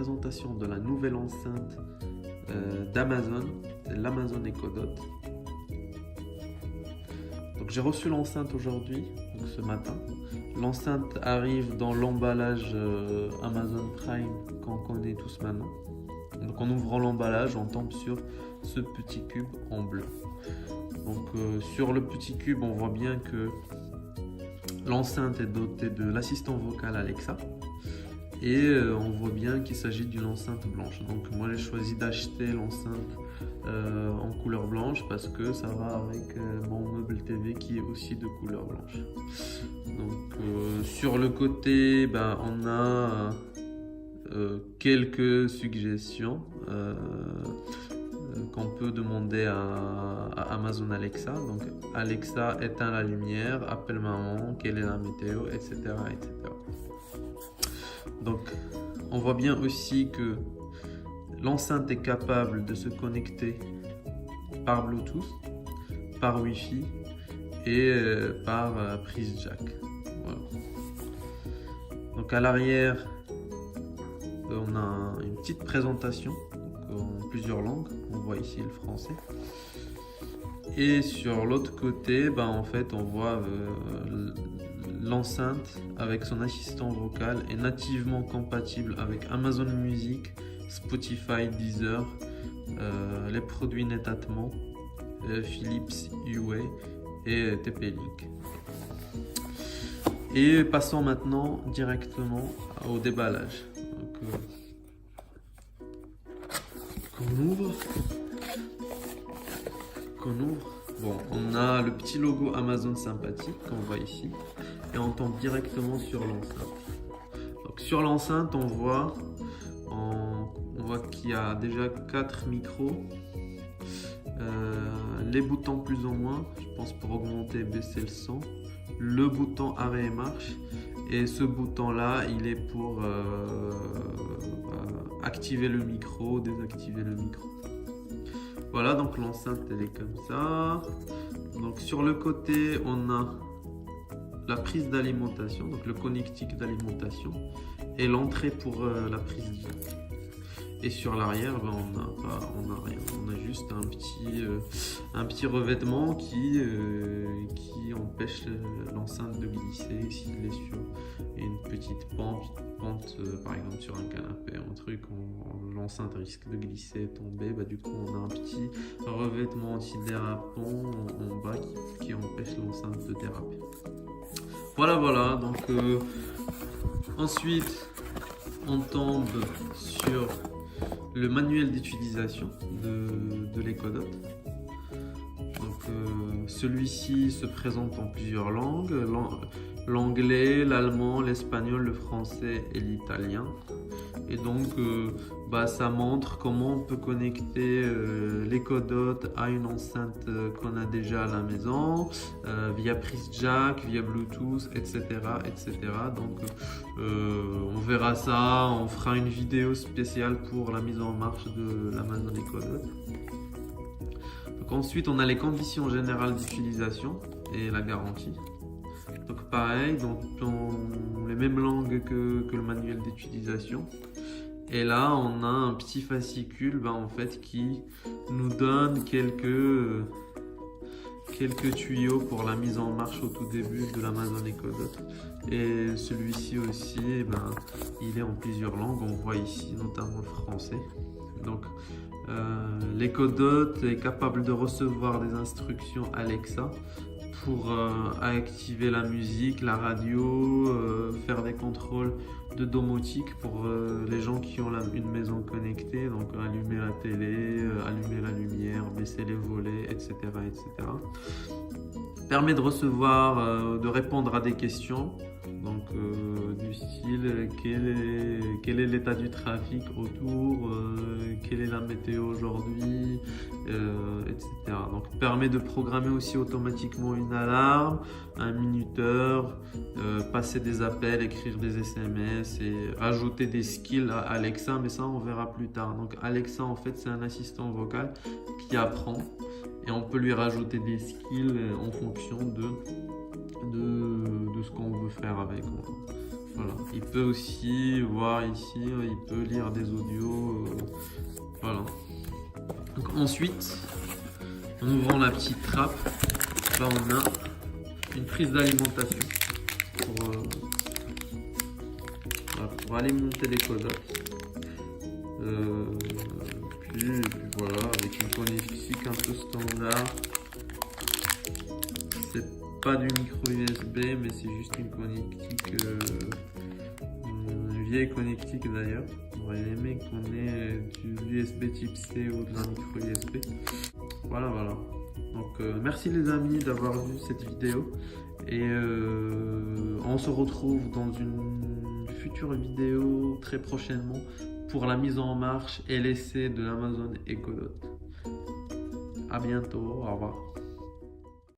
présentation de la nouvelle enceinte d'Amazon, c'est l'Amazon Echo Dot. Donc j'ai reçu l'enceinte aujourd'hui, donc ce matin. L'enceinte arrive dans l'emballage Amazon Prime qu'on connaît tous maintenant. Donc en ouvrant l'emballage, on tombe sur ce petit cube en bleu. Donc sur le petit cube, on voit bien que l'enceinte est dotée de l'assistant vocal Alexa. Et on voit bien qu'il s'agit d'une enceinte blanche. Donc moi j'ai choisi d'acheter l'enceinte en couleur blanche parce que ça va avec mon meuble TV qui est aussi de couleur blanche. Donc sur le côté, on a quelques suggestions qu'on peut demander à Amazon Alexa. Donc Alexa, éteins la lumière, appelle maman, quelle est la météo, etc. etc. Donc on voit bien aussi que l'enceinte est capable de se connecter par Bluetooth, par Wi-Fi et par prise jack. Voilà. Donc à l'arrière, on a une petite présentation en plusieurs langues. On voit ici le français. Et sur l'autre côté, en fait, on voit l'enceinte avec son assistant vocal est nativement compatible avec Amazon Music, Spotify, Deezer, les produits Netatmo, Philips Hue et TP-Link. Et passons maintenant directement au déballage. Donc, qu'on ouvre. Bon, on a le petit logo Amazon sympathique qu'on voit ici et on tombe directement sur l'enceinte. Donc sur l'enceinte, on voit qu'il y a déjà 4 micros, les boutons plus ou moins, je pense pour augmenter et baisser le son, le bouton arrêt et marche, et ce bouton là il est pour activer le micro, désactiver le micro. Voilà, donc l'enceinte elle est comme ça. Donc sur le côté on a la prise d'alimentation, donc le connectique d'alimentation et l'entrée pour la prise jack. Et sur l'arrière, on a rien, on a juste un petit revêtement qui empêche l'enceinte de glisser s'il est sur une petite pente par exemple sur un canapé, un truc, l'enceinte risque de glisser et tomber. Du coup, on a un petit revêtement antidérapant en bas qui empêche l'enceinte de déraper. Voilà, donc ensuite on tombe sur le manuel d'utilisation de l'Echo Dot. Donc celui-ci se présente en plusieurs langues, l'anglais, l'allemand, l'espagnol, le français et l'italien. Et donc ça montre comment on peut connecter l'Echo Dot à une enceinte qu'on a déjà à la maison, via prise jack, via Bluetooth, etc. Donc on verra ça, on fera une vidéo spéciale pour la mise en marche de l'Amazon Echo Dot. Donc ensuite on a les conditions générales d'utilisation et la garantie. Donc pareil, dans les mêmes langues que le manuel d'utilisation. Et là, on a un petit fascicule en fait, qui nous donne quelques tuyaux pour la mise en marche au tout début de l'Amazon Echo Dot. Et celui-ci aussi, il est en plusieurs langues. On voit ici notamment le français. Donc l'Echo Dot est capable de recevoir des instructions Alexa pour activer la musique, la radio, faire des contrôles de domotique pour les gens qui ont une maison connectée, donc allumer la télé, allumer la lumière, baisser les volets, etc. Permet de recevoir, de répondre à des questions, donc du style quel est l'état du trafic autour, quelle est la météo aujourd'hui, etc. Donc permet de programmer aussi automatiquement une alarme, un minuteur, passer des appels, écrire des SMS et ajouter des skills à Alexa, mais ça on verra plus tard. Donc Alexa en fait c'est un assistant vocal qui apprend et on peut lui rajouter des skills en fonction de ce qu'on veut faire avec. Voilà. Il peut aussi voir ici, il peut lire des audios. Voilà. Donc ensuite, en ouvrant la petite trappe, là on a une prise d'alimentation pour alimenter les codocs. Puis voilà, avec une connectique un peu standard. C'est pas du micro USB, mais c'est juste une connectique, une vieille connectique d'ailleurs. On aurait aimé qu'on ait du USB type C ou de la micro USB. Voilà. Donc merci les amis d'avoir vu cette vidéo et on se retrouve dans une future vidéo très prochainement pour la mise en marche et l'essai de l'Amazon Echo Dot. À bientôt, au revoir.